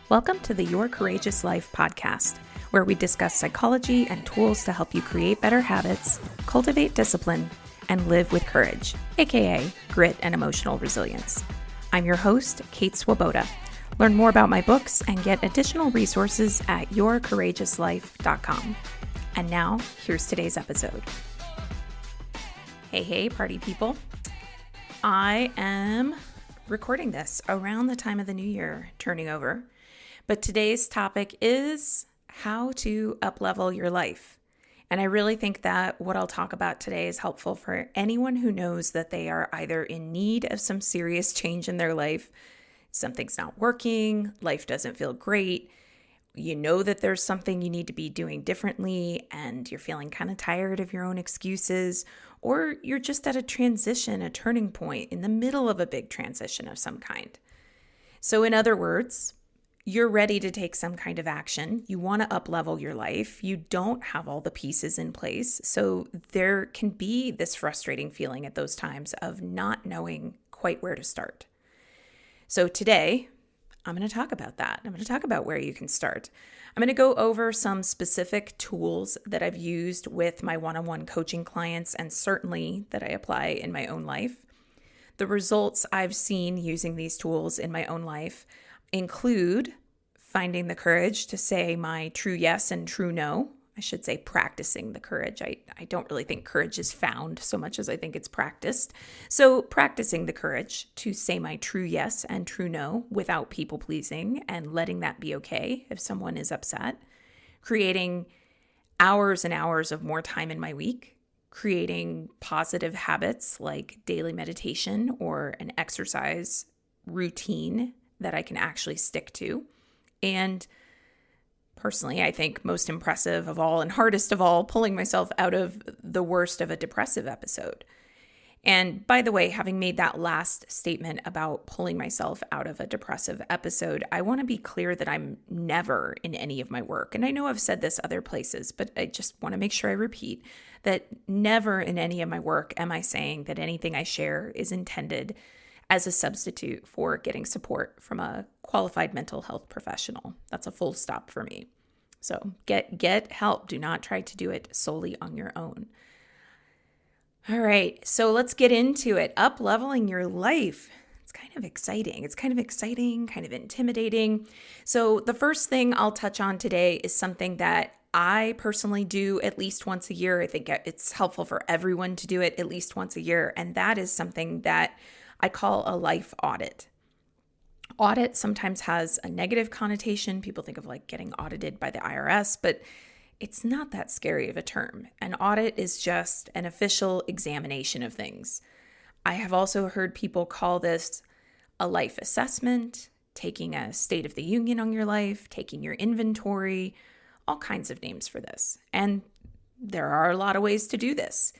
Welcome to the Your Courageous Life podcast, where we discuss psychology and tools to help you create better habits, cultivate discipline, and live with courage, aka grit and emotional resilience. I'm your host, Kate Swoboda. Learn more about my books and get additional resources at yourcourageouslife.com. And now, here's today's episode. Hey, party people. I am recording this around the time of the new year turning over. But today's topic is how to up-level your life. And I really think that what I'll talk about today is helpful for anyone who knows that they are either in need of some serious change in their life, something's not working, life doesn't feel great, you know that there's something you need to be doing differently, and you're feeling kind of tired of your own excuses, or you're just at a transition, a turning point in the middle of a big transition of some kind. So in other words, you're ready to take some kind of action. You want to up-level your life. You don't have all the pieces in place. So there can be this frustrating feeling at those times of not knowing quite where to start. So today, I'm going to talk about that. I'm going to talk about where you can start. I'm going to go over some specific tools that I've used with my one-on-one coaching clients and certainly that I apply in my own life. The results I've seen using these tools in my own life include finding the courage to say my true yes and true no. I should say practicing the courage. I don't really think courage is found so much as I think it's practiced. So practicing the courage to say my true yes and true no without people pleasing and letting that be okay if someone is upset. Creating hours and hours of more time in my week. Creating positive habits like daily meditation or an exercise routine that I can actually stick to. And personally, I think most impressive of all and hardest of all, pulling myself out of the worst of a depressive episode. And by the way, having made that last statement about pulling myself out of a depressive episode, I want to be clear that I'm never in any of my work. And I know I've said this other places, but I just want to make sure I repeat that never in any of my work am I saying that anything I share is intended as a substitute for getting support from a qualified mental health professional. That's a full stop for me. So get help. Do not try to do it solely on your own. All right, so let's get into it. Up-leveling your life. It's kind of exciting. Kind of intimidating. So the first thing I'll touch on today is something that I personally do at least once a year. I think it's helpful for everyone to do it at least once a year, and that is something that I call a life audit. Audit sometimes has a negative connotation. People think of like getting audited by the IRS, but it's not that scary of a term. An audit is just an official examination of things. I have also heard people call this a life assessment, taking a state of the union on your life, taking your inventory, all kinds of names for this. And there are a lot of ways to do this.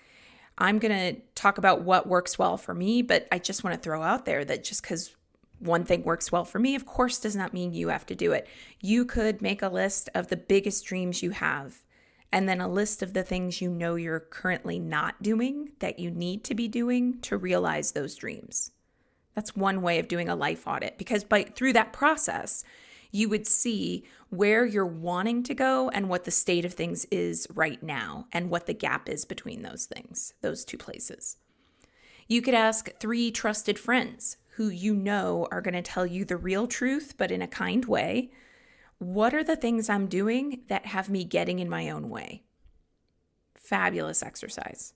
I'm going to talk about what works well for me, but I just want to throw out there that just because one thing works well for me, of course, does not mean you have to do it. You could make a list of the biggest dreams you have, and then a list of the things you know you're currently not doing that you need to be doing to realize those dreams. That's one way of doing a life audit, because through that process, you would see where you're wanting to go and what the state of things is right now and what the gap is between those things, those two places. You could ask 3 trusted friends who you know are going to tell you the real truth, but in a kind way. What are the things I'm doing that have me getting in my own way? Fabulous exercise.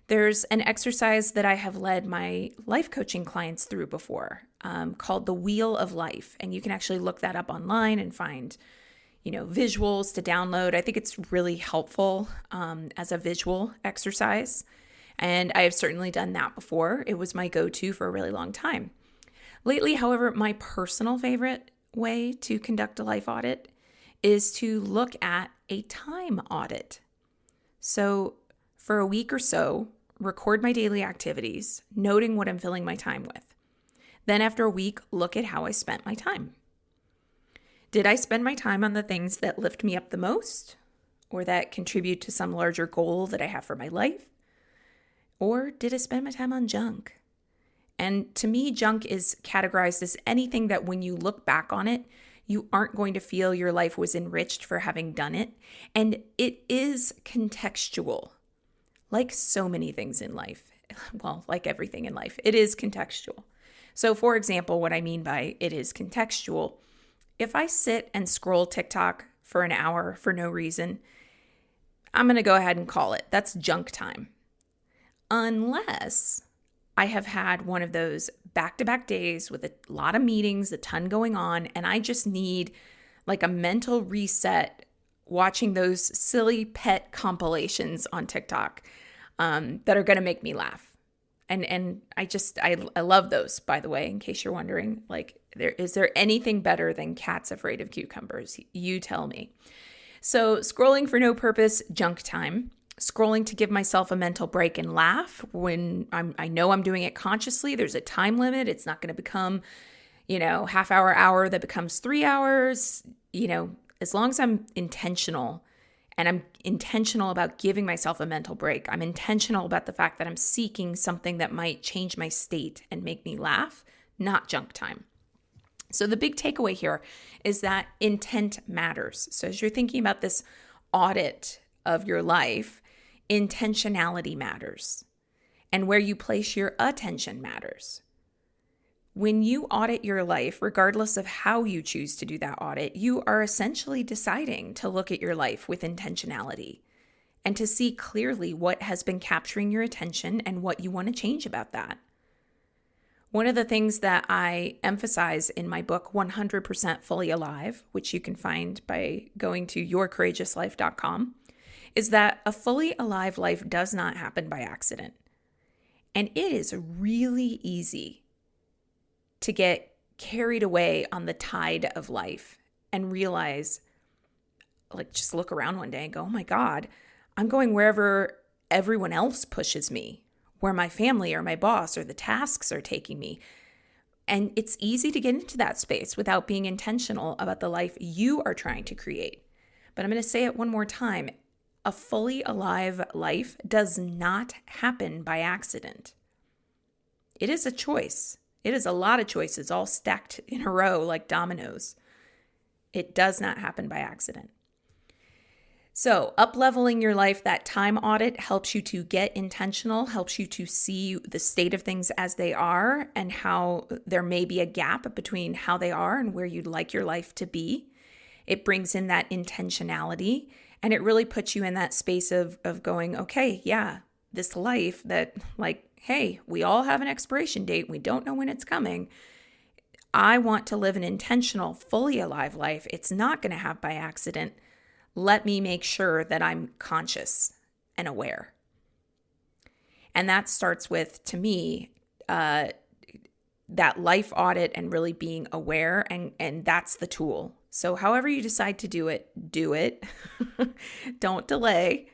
There's an exercise that I have led my life coaching clients through before called the Wheel of Life. And you can actually look that up online and find, visuals to download. I think it's really helpful as a visual exercise. And I have certainly done that before. It was my go-to for a really long time. Lately, however, my personal favorite way to conduct a life audit is to look at a time audit. So for a week or so, record my daily activities, noting what I'm filling my time with. Then after a week, look at how I spent my time. Did I spend my time on the things that lift me up the most, or that contribute to some larger goal that I have for my life? Or did I spend my time on junk? And to me, junk is categorized as anything that when you look back on it, you aren't going to feel your life was enriched for having done it. And it is contextual, like so many things in life. Well, like everything in life, it is contextual. So for example, what I mean by it is contextual, if I sit and scroll TikTok for an hour for no reason, I'm going to go ahead and call it. That's junk time. Unless I have had one of those back-to-back days with a lot of meetings, a ton going on, and I just need like a mental reset watching those silly pet compilations on TikTok that are going to make me laugh. And I love those, by the way, in case you're wondering. Like, is there anything better than cats afraid of cucumbers? You tell me. So scrolling for no purpose, junk time. Scrolling to give myself a mental break and laugh when I know I'm doing it consciously. There's a time limit. It's not going to become, half hour that becomes 3 hours. As long as I'm intentional and I'm intentional about giving myself a mental break, I'm intentional about the fact that I'm seeking something that might change my state and make me laugh, not junk time. So the big takeaway here is that intent matters. So as you're thinking about this audit of your life, intentionality matters. And where you place your attention matters. When you audit your life, regardless of how you choose to do that audit, you are essentially deciding to look at your life with intentionality and to see clearly what has been capturing your attention and what you want to change about that. One of the things that I emphasize in my book, 100% Fully Alive, which you can find by going to yourcourageouslife.com, is that a fully alive life does not happen by accident. And it is really easy to get carried away on the tide of life and realize, just look around one day and go, oh my God, I'm going wherever everyone else pushes me, where my family or my boss or the tasks are taking me. And it's easy to get into that space without being intentional about the life you are trying to create. But I'm going to say it one more time. A fully alive life does not happen by accident. It is a choice. It is a lot of choices all stacked in a row like dominoes. It does not happen by accident. So up-leveling your life, that time audit helps you to get intentional, helps you to see the state of things as they are and how there may be a gap between how they are and where you'd like your life to be. It brings in that intentionality. And it really puts you in that space of going, okay, yeah, this life that hey, we all have an expiration date. We don't know when it's coming. I want to live an intentional, fully alive life. It's not going to happen by accident. Let me make sure that I'm conscious and aware. And that starts with, to me, that life audit and really being aware. And that's the tool. So however you decide to do it, do it. Don't delay.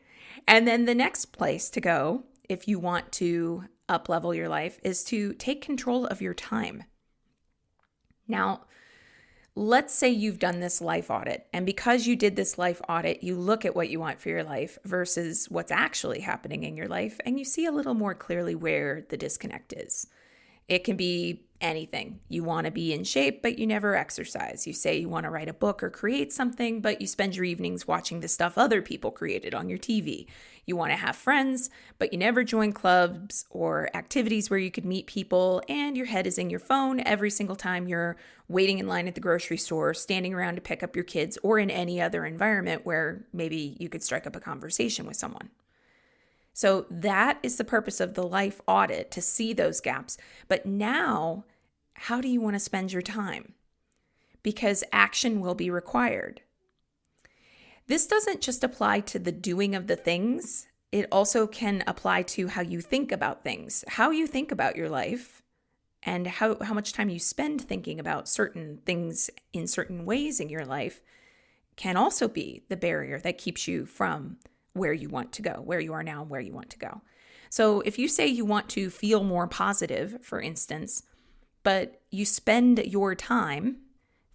And then the next place to go, if you want to up-level your life, is to take control of your time. Now, let's say you've done this life audit. And because you did this life audit, you look at what you want for your life versus what's actually happening in your life. And you see a little more clearly where the disconnect is. It can be anything. You want to be in shape, but you never exercise. You say you want to write a book or create something, but you spend your evenings watching the stuff other people created on your TV. You want to have friends, but you never join clubs or activities where you could meet people, and your head is in your phone every single time you're waiting in line at the grocery store, standing around to pick up your kids, or in any other environment where maybe you could strike up a conversation with someone. So that is the purpose of the life audit, to see those gaps. But now, how do you want to spend your time? Because action will be required. This doesn't just apply to the doing of the things. It also can apply to how you think about things, how you think about your life, and how much time you spend thinking about certain things in certain ways in your life can also be the barrier that keeps you from where you want to go, where you are now and where you want to go. So if you say you want to feel more positive, for instance, but you spend your time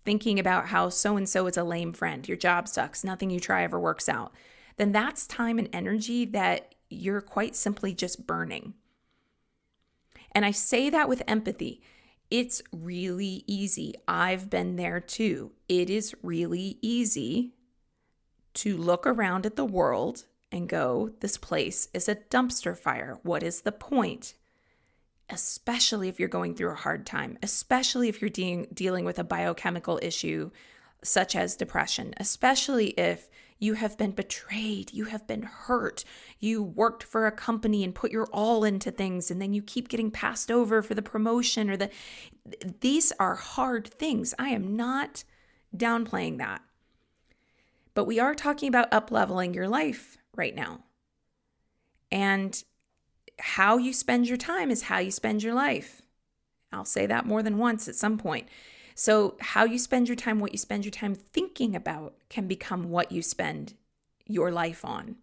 thinking about how so-and-so is a lame friend, your job sucks, nothing you try ever works out, then that's time and energy that you're quite simply just burning. And I say that with empathy. It's really easy. I've been there too. It is really easy to look around at the world and go, this place is a dumpster fire. What is the point? Especially if you're going through a hard time, especially if you're dealing with a biochemical issue such as depression, especially if you have been betrayed, you have been hurt, you worked for a company and put your all into things, and then you keep getting passed over for the promotion or these are hard things. I am not downplaying that. But we are talking about up-leveling your life right now. And how you spend your time is how you spend your life. I'll say that more than once at some point. So how you spend your time, what you spend your time thinking about can become what you spend your life on.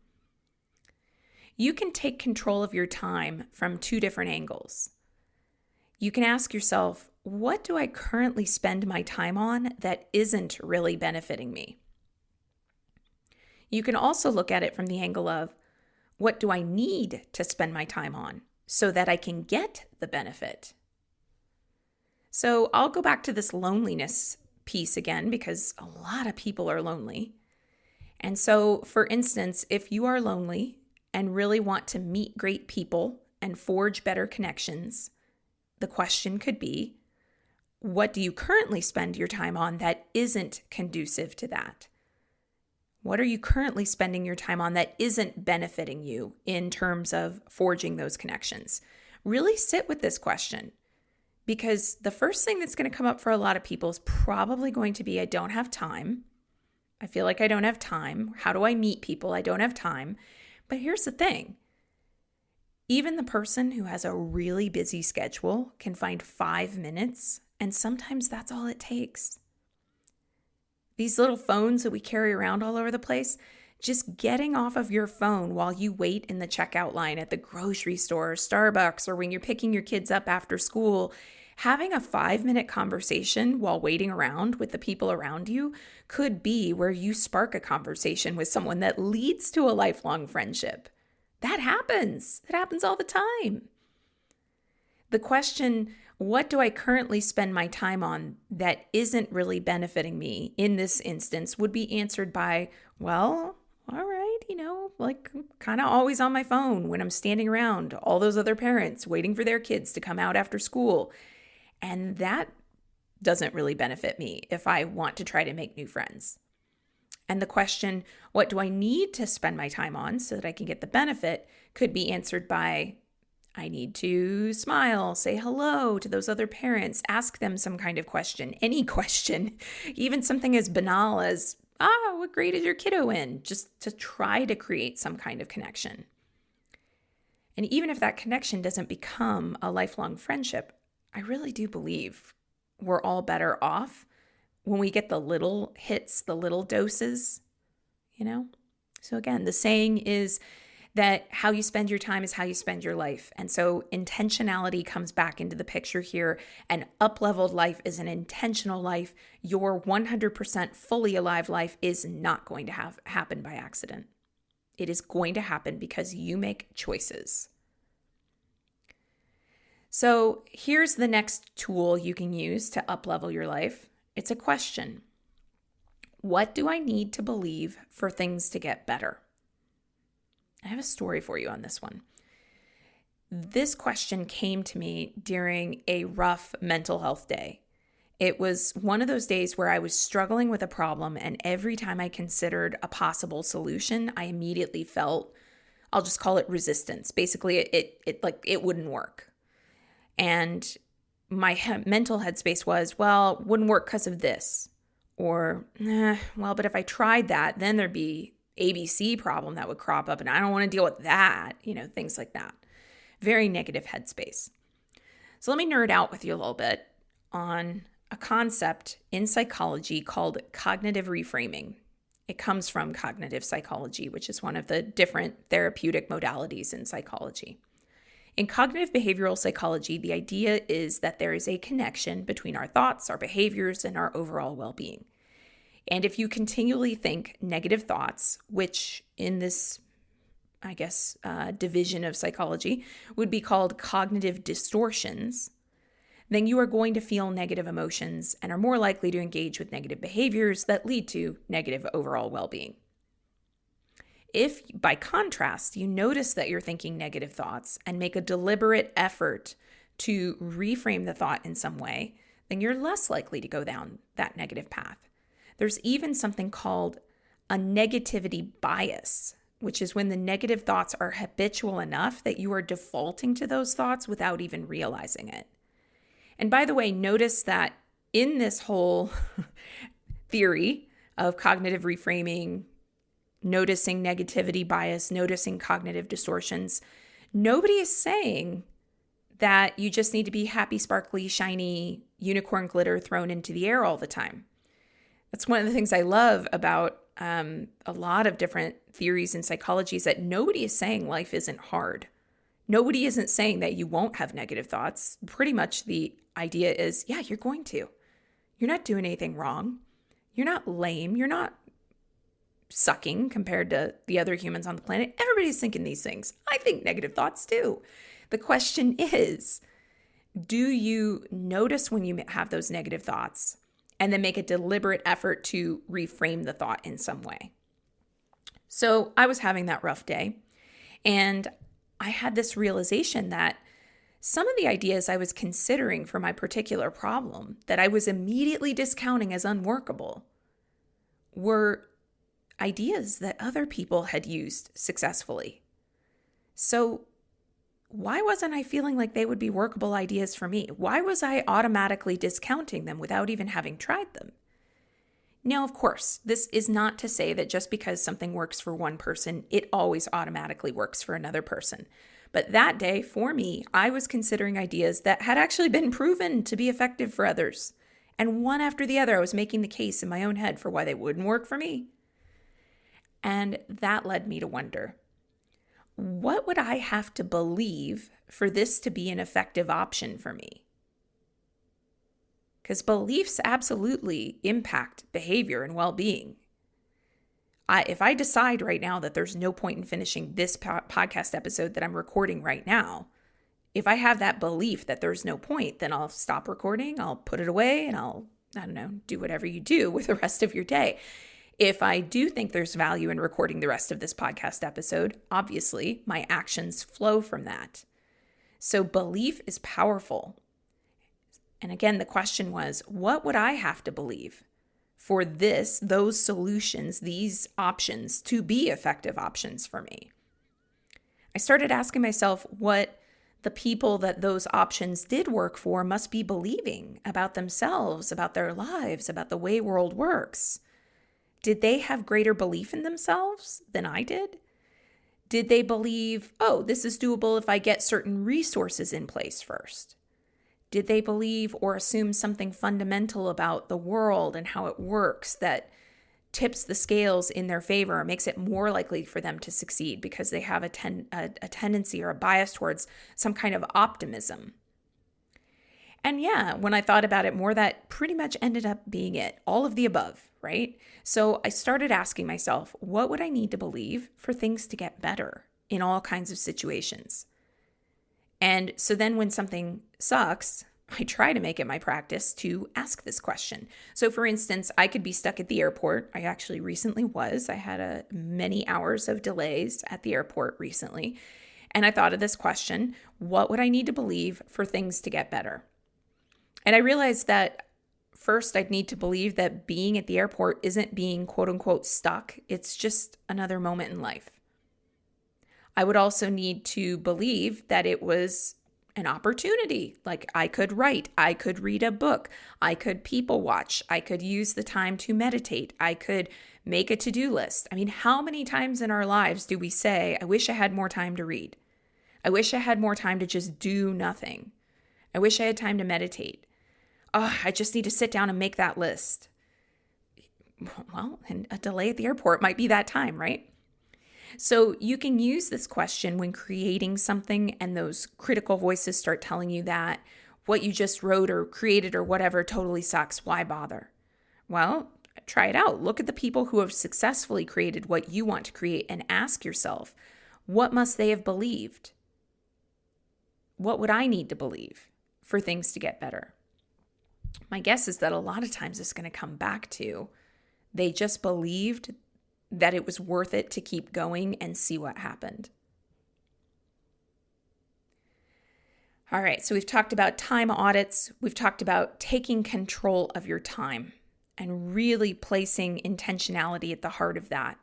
You can take control of your time from two different angles. You can ask yourself, what do I currently spend my time on that isn't really benefiting me? You can also look at it from the angle of, what do I need to spend my time on so that I can get the benefit? So I'll go back to this loneliness piece again, because a lot of people are lonely. And so, for instance, if you are lonely and really want to meet great people and forge better connections, the question could be, what do you currently spend your time on that isn't conducive to that? What are you currently spending your time on that isn't benefiting you in terms of forging those connections? Really sit with this question, because the first thing that's going to come up for a lot of people is probably going to be, I don't have time. I feel like I don't have time. How do I meet people? I don't have time. But here's the thing. Even the person who has a really busy schedule can find 5 minutes, and sometimes that's all it takes. These little phones that we carry around all over the place, just getting off of your phone while you wait in the checkout line at the grocery store or Starbucks, or when you're picking your kids up after school, having a 5-minute conversation while waiting around with the people around you could be where you spark a conversation with someone that leads to a lifelong friendship. That happens. It happens all the time. The question, what do I currently spend my time on that isn't really benefiting me in this instance, would be answered by, well, all right, like I'm kind of always on my phone when I'm standing around all those other parents waiting for their kids to come out after school. And that doesn't really benefit me if I want to try to make new friends. And the question, what do I need to spend my time on so that I can get the benefit, could be answered by, I need to smile, say hello to those other parents, ask them some kind of question, any question, even something as banal as, what grade is your kiddo in? Just to try to create some kind of connection. And even if that connection doesn't become a lifelong friendship, I really do believe we're all better off when we get the little hits, the little doses, So again, the saying is that how you spend your time is how you spend your life. And so intentionality comes back into the picture here. An up-leveled life is an intentional life. Your 100% fully alive life is not going to happen by accident. It is going to happen because you make choices. So here's the next tool you can use to up-level your life. It's a question. What do I need to believe for things to get better? I have a story for you on this one. This question came to me during a rough mental health day. It was one of those days where I was struggling with a problem, and every time I considered a possible solution, I immediately felt, I'll just call it resistance. Basically, it wouldn't work. And my mental headspace was, well, wouldn't work because of this. Or, but if I tried that, then there'd be ABC problem that would crop up, and I don't want to deal with that, things like that. Very negative headspace. So let me nerd out with you a little bit on a concept in psychology called cognitive reframing. It comes from cognitive psychology, which is one of the different therapeutic modalities in psychology. In cognitive behavioral psychology, the idea is that there is a connection between our thoughts, our behaviors, and our overall well-being. And if you continually think negative thoughts, which in this division of psychology would be called cognitive distortions, then you are going to feel negative emotions and are more likely to engage with negative behaviors that lead to negative overall well-being. If, by contrast, you notice that you're thinking negative thoughts and make a deliberate effort to reframe the thought in some way, then you're less likely to go down that negative path. There's even something called a negativity bias, which is when the negative thoughts are habitual enough that you are defaulting to those thoughts without even realizing it. And by the way, notice that in this whole theory of cognitive reframing, noticing negativity bias, noticing cognitive distortions, nobody is saying that you just need to be happy, sparkly, shiny, unicorn glitter thrown into the air all the time. That's one of the things I love about a lot of different theories in psychology is that nobody is saying life isn't hard. Nobody isn't saying that you won't have negative thoughts. Pretty much the idea is, yeah, you're going to. You're not doing anything wrong. You're not lame. You're not sucking compared to the other humans on the planet. Everybody's thinking these things. I think negative thoughts too. The question is, do you notice when you have those negative thoughts and then make a deliberate effort to reframe the thought in some way? So I was having that rough day, and I had this realization that some of the ideas I was considering for my particular problem that I was immediately discounting as unworkable were ideas that other people had used successfully. So why wasn't I feeling like they would be workable ideas for me? Why was I automatically discounting them without even having tried them? Now, of course, this is not to say that just because something works for one person, it always automatically works for another person. But that day, for me, I was considering ideas that had actually been proven to be effective for others. And one after the other, I was making the case in my own head for why they wouldn't work for me. And that led me to wonder, what would I have to believe for this to be an effective option for me? Because beliefs absolutely impact behavior and well-being. If I decide right now that there's no point in finishing this podcast episode that I'm recording right now, if I have that belief that there's no point, then I'll stop recording, I'll put it away, and I'll do whatever you do with the rest of your day. If I do think there's value in recording the rest of this podcast episode, obviously my actions flow from that. So belief is powerful. And again, the question was, what would I have to believe for those solutions, these options to be effective options for me? I started asking myself what the people that those options did work for must be believing about themselves, about their lives, about the way world works. Did they have greater belief in themselves than I did? Did they believe, oh, this is doable if I get certain resources in place first? Did they believe or assume something fundamental about the world and how it works that tips the scales in their favor or makes it more likely for them to succeed because they have a tendency or a bias towards some kind of optimism? And yeah, when I thought about it more, that pretty much ended up being it. All of the above, right? So I started asking myself, what would I need to believe for things to get better in all kinds of situations? And so then when something sucks, I try to make it my practice to ask this question. So for instance, I could be stuck at the airport. I actually recently was. I had many hours of delays at the airport recently. And I thought of this question, what would I need to believe for things to get better? And I realized that first I'd need to believe that being at the airport isn't being quote unquote stuck. It's just another moment in life. I would also need to believe that it was an opportunity. Like I could write, I could read a book, I could people watch, I could use the time to meditate, I could make a to-do list. I mean, how many times in our lives do we say, I wish I had more time to read. I wish I had more time to just do nothing. I wish I had time to meditate. Oh, I just need to sit down and make that list. Well, and a delay at the airport might be that time, right? So you can use this question when creating something and those critical voices start telling you that what you just wrote or created or whatever totally sucks. Why bother? Well, try it out. Look at the people who have successfully created what you want to create and ask yourself, What must they have believed? What would I need to believe for things to get better? My guess is that a lot of times it's going to come back to they just believed that it was worth it to keep going and see what happened. All right, so we've talked about time audits. We've talked about taking control of your time and really placing intentionality at the heart of that.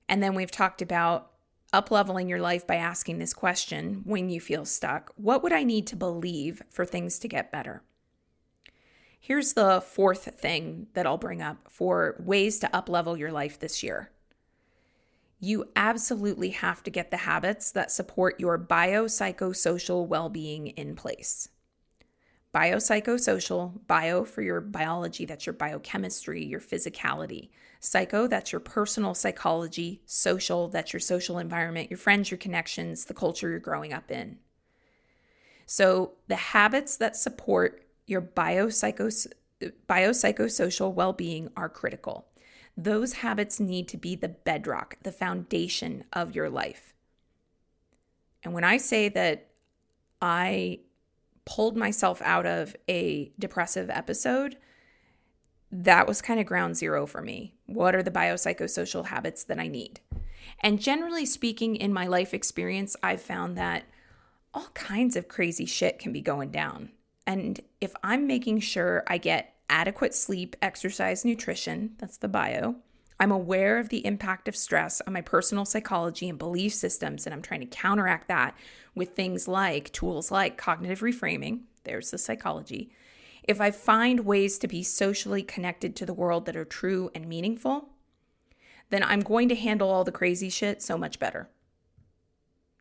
And then we've talked about up-leveling your life by asking this question when you feel stuck. What would I need to believe for things to get better? Here's the fourth thing that I'll bring up for ways to up-level your life this year. You absolutely have to get the habits that support your biopsychosocial well-being in place. Biopsychosocial, bio for your biology, that's your biochemistry, your physicality. Psycho, that's your personal psychology. Social, that's your social environment, your friends, your connections, the culture you're growing up in. So the habits that support your biopsychosocial well-being are critical. Those habits need to be the bedrock, the foundation of your life. And when I say that I pulled myself out of a depressive episode, that was kind of ground zero for me. What are the biopsychosocial habits that I need? And generally speaking, in my life experience, I've found that all kinds of crazy shit can be going down. And if I'm making sure I get adequate sleep, exercise, nutrition, that's the bio. I'm aware of the impact of stress on my personal psychology and belief systems, and I'm trying to counteract that with things like tools like cognitive reframing. There's the psychology. If I find ways to be socially connected to the world that are true and meaningful, then I'm going to handle all the crazy shit so much better.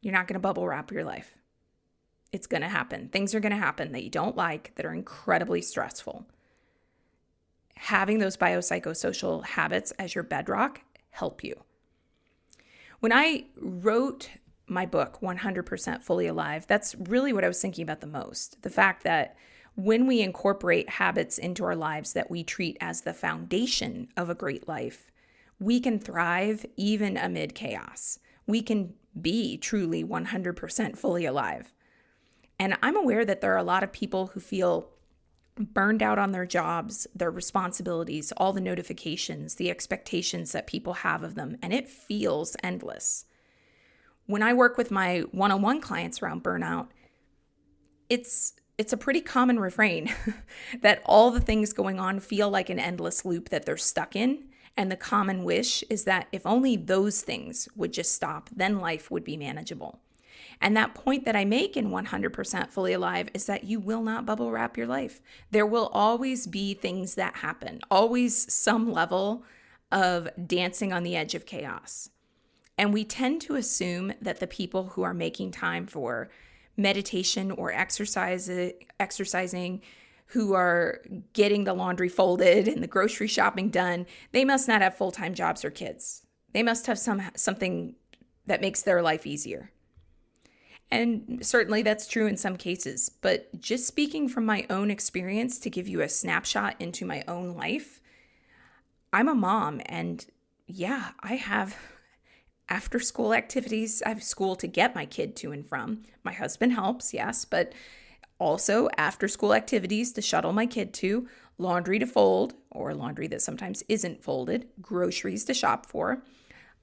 You're not going to bubble wrap your life. It's going to happen. Things are going to happen that you don't like, that are incredibly stressful. Having those biopsychosocial habits as your bedrock help you. When I wrote my book, 100% Fully Alive, that's really what I was thinking about the most. The fact that when we incorporate habits into our lives that we treat as the foundation of a great life, we can thrive even amid chaos. We can be truly 100% fully alive. And I'm aware that there are a lot of people who feel burned out on their jobs, their responsibilities, all the notifications, the expectations that people have of them, and it feels endless. When I work with my one-on-one clients around burnout, it's a pretty common refrain that all the things going on feel like an endless loop that they're stuck in. And the common wish is that if only those things would just stop, then life would be manageable. And that point that I make in 100% Fully Alive is that you will not bubble wrap your life. There will always be things that happen, always some level of dancing on the edge of chaos. And we tend to assume that the people who are making time for meditation or exercising, who are getting the laundry folded and the grocery shopping done, they must not have full-time jobs or kids. They must have something that makes their life easier. And certainly that's true in some cases, but just speaking from my own experience to give you a snapshot into my own life, I'm a mom, and yeah, I have after school activities. I have school to get my kid to and from. My husband helps, yes, but also after school activities to shuttle my kid to, laundry to fold, or laundry that sometimes isn't folded, groceries to shop for.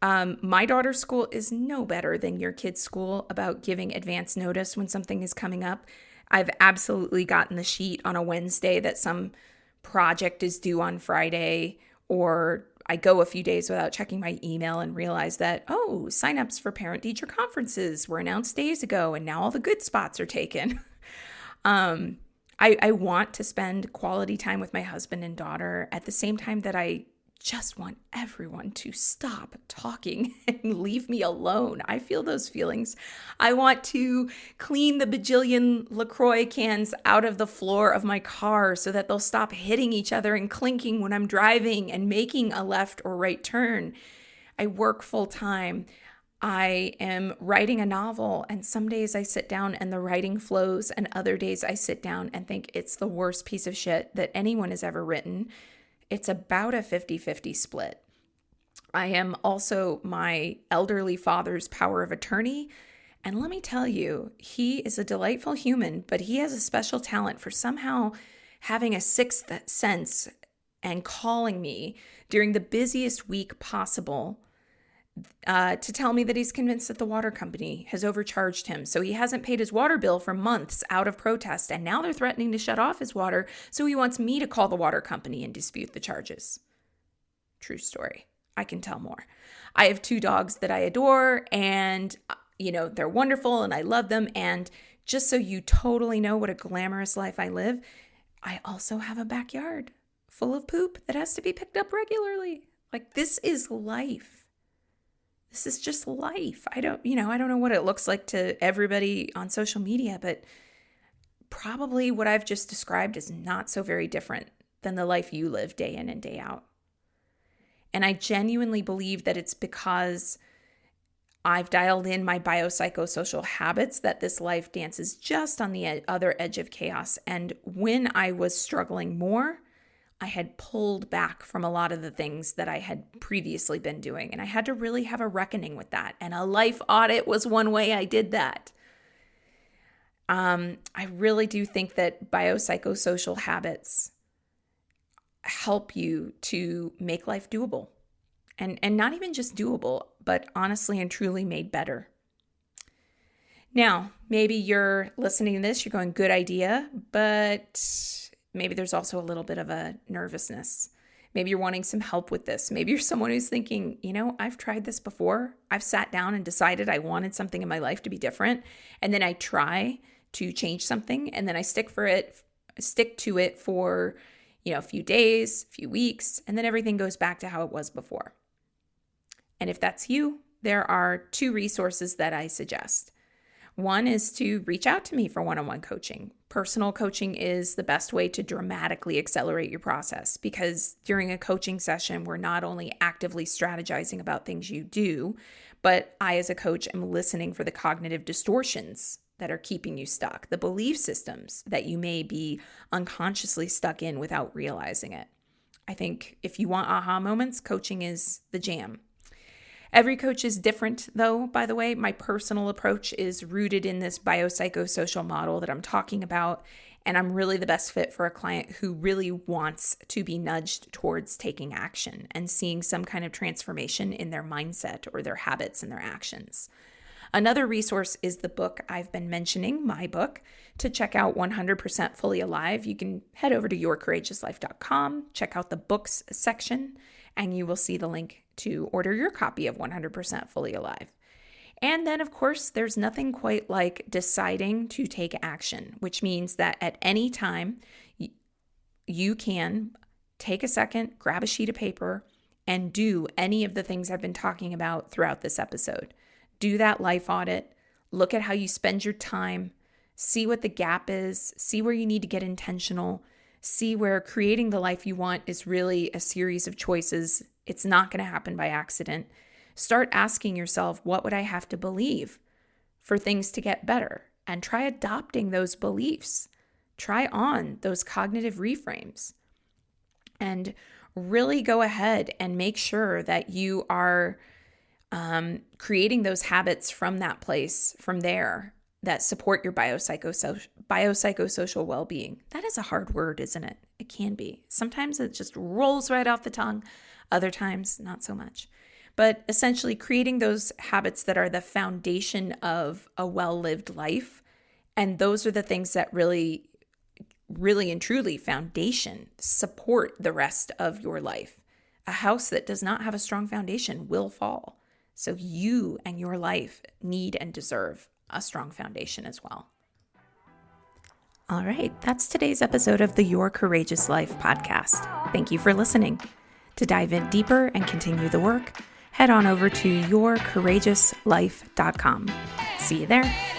My daughter's school is no better than your kid's school about giving advance notice when something is coming up. I've absolutely gotten the sheet on a Wednesday that some project is due on Friday, or I go a few days without checking my email and realize that, signups for parent-teacher conferences were announced days ago, and now all the good spots are taken. I want to spend quality time with my husband and daughter at the same time that I just want everyone to stop talking and leave me alone. I feel those feelings. I want to clean the bajillion LaCroix cans out of the floor of my car so that they'll stop hitting each other and clinking when I'm driving and making a left or right turn. I work full time. I am writing a novel, and some days I sit down and the writing flows, and other days I sit down and think it's the worst piece of shit that anyone has ever written. It's about a 50-50 split. I am also my elderly father's power of attorney. And let me tell you, he is a delightful human, but he has a special talent for somehow having a sixth sense and calling me during the busiest week possible to tell me that he's convinced that the water company has overcharged him. So he hasn't paid his water bill for months out of protest, and now they're threatening to shut off his water, so he wants me to call the water company and dispute the charges. True story. I can tell more. I have 2 dogs that I adore, and they're wonderful and I love them. And just so you totally know what a glamorous life I live, I also have a backyard full of poop that has to be picked up regularly. Like, this is life. This is just life. I don't know what it looks like to everybody on social media, but probably what I've just described is not so very different than the life you live day in and day out. And I genuinely believe that it's because I've dialed in my biopsychosocial habits that this life dances just on the other edge of chaos. And when I was struggling more, I had pulled back from a lot of the things that I had previously been doing. And I had to really have a reckoning with that. And a life audit was one way I did that. I really do think that biopsychosocial habits help you to make life doable. And not even just doable, but honestly and truly made better. Now, maybe you're listening to this, you're going, good idea, but maybe there's also a little bit of a nervousness. Maybe you're wanting some help with this. Maybe you're someone who's thinking, I've tried this before. I've sat down and decided I wanted something in my life to be different. And then I try to change something, and then I stick to it for a few days, a few weeks, and then everything goes back to how it was before. And if that's you, there are 2 resources that I suggest. One is to reach out to me for one-on-one coaching. Personal coaching is the best way to dramatically accelerate your process, because during a coaching session, we're not only actively strategizing about things you do, but I as a coach am listening for the cognitive distortions that are keeping you stuck, the belief systems that you may be unconsciously stuck in without realizing it. I think if you want aha moments, coaching is the jam. Every coach is different, though, by the way. My personal approach is rooted in this biopsychosocial model that I'm talking about, and I'm really the best fit for a client who really wants to be nudged towards taking action and seeing some kind of transformation in their mindset or their habits and their actions. Another resource is the book I've been mentioning, my book. To check out 100% Fully Alive, you can head over to yourcourageouslife.com, check out the books section, and you will see the link to order your copy of 100% Fully Alive. And then, of course, there's nothing quite like deciding to take action, which means that at any time you can take a second, grab a sheet of paper, and do any of the things I've been talking about throughout this episode. Do that life audit, look at how you spend your time, see what the gap is, see where you need to get intentional, see where creating the life you want is really a series of choices. It's not going to happen by accident. Start asking yourself, what would I have to believe for things to get better? And try adopting those beliefs. Try on those cognitive reframes. And really go ahead and make sure that you are creating those habits from that place, from there, that support your biopsychosocial well-being. That is a hard word, isn't it? It can be. Sometimes it just rolls right off the tongue. Other times, not so much. But essentially creating those habits that are the foundation of a well-lived life. And those are the things that really and truly foundation support the rest of your life. A house that does not have a strong foundation will fall. So you and your life need and deserve a strong foundation as well. All right, that's today's episode of the Your Courageous Life podcast. Thank you for listening. To dive in deeper and continue the work, head on over to yourcourageouslife.com. See you there.